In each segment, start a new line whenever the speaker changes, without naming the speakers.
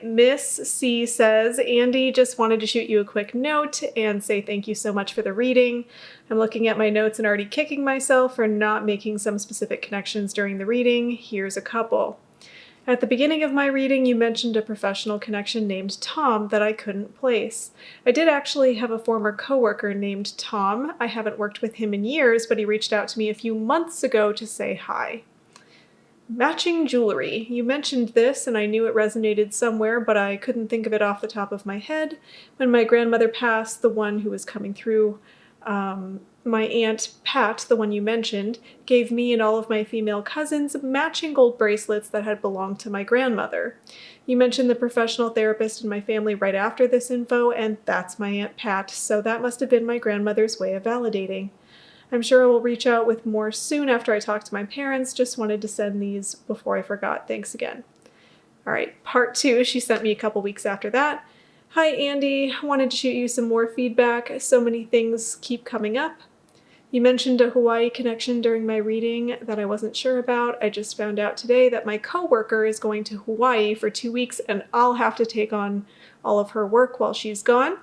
Miss C says, Andy, just wanted to shoot you a quick note and say thank you so much for the reading. I'm looking at my notes and already kicking myself for not making some specific connections during the reading. Here's a couple. At the beginning of my reading, you mentioned a professional connection named Tom that I couldn't place. I did actually have a former coworker named Tom. I haven't worked with him in years, but he reached out to me a few months ago to say hi. Matching jewelry. You mentioned this and I knew it resonated somewhere, but I couldn't think of it off the top of my head. When my grandmother passed, the one who was coming through, my Aunt Pat, the one you mentioned, gave me and all of my female cousins matching gold bracelets that had belonged to my grandmother. You mentioned the professional therapist in my family right after this info, and that's my Aunt Pat, so that must have been my grandmother's way of validating. I'm sure I will reach out with more soon after I talk to my parents. Just wanted to send these before I forgot. Thanks again. All right, part 2. She sent me a couple weeks after that. Hi, Andy. Wanted to shoot you some more feedback. So many things keep coming up. You mentioned a Hawaii connection during my reading that I wasn't sure about. I just found out today that my coworker is going to Hawaii for 2 weeks and I'll have to take on all of her work while she's gone.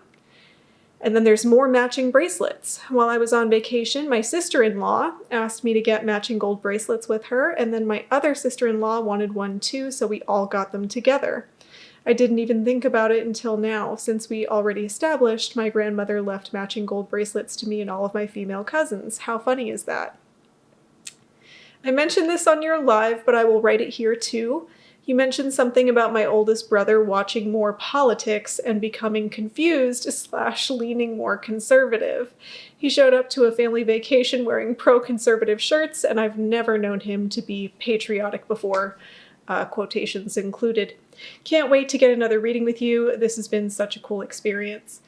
And then there's more matching bracelets. While I was on vacation, my sister-in-law asked me to get matching gold bracelets with her, and then my other sister-in-law wanted one too, so we all got them together. I didn't even think about it until now, since we already established my grandmother left matching gold bracelets to me and all of my female cousins. How funny is that? I mentioned this on your live, but I will write it here too. You mentioned something about my oldest brother watching more politics and becoming confused / leaning more conservative. He showed up to a family vacation wearing pro-conservative shirts, and I've never known him to be patriotic before, quotations included. Can't wait to get another reading with you. This has been such a cool experience.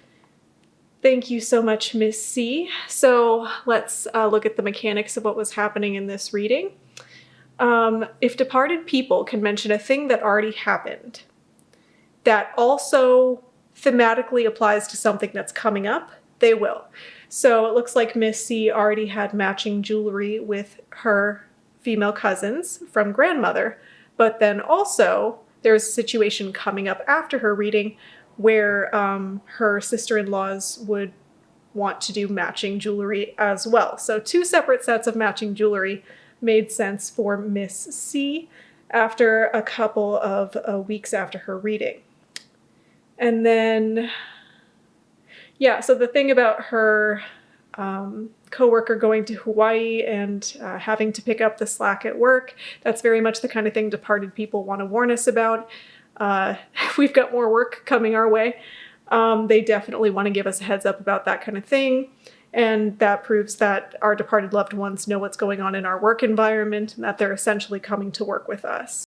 Thank you so much, Miss C. So let's look at the mechanics of what was happening in this reading. If departed people can mention a thing that already happened, that also thematically applies to something that's coming up, they will. So it looks like Miss C already had matching jewelry with her female cousins from grandmother, but then also there's a situation coming up after her reading where her sister-in-laws would want to do matching jewelry as well. So 2 separate sets of matching jewelry made sense for Miss C after a couple of weeks after her reading. And then, yeah, so the thing about her coworker going to Hawaii and having to pick up the slack at work, that's very much the kind of thing departed people want to warn us about. We've got more work coming our way. They definitely want to give us a heads up about that kind of thing. And that proves that our departed loved ones know what's going on in our work environment and that they're essentially coming to work with us.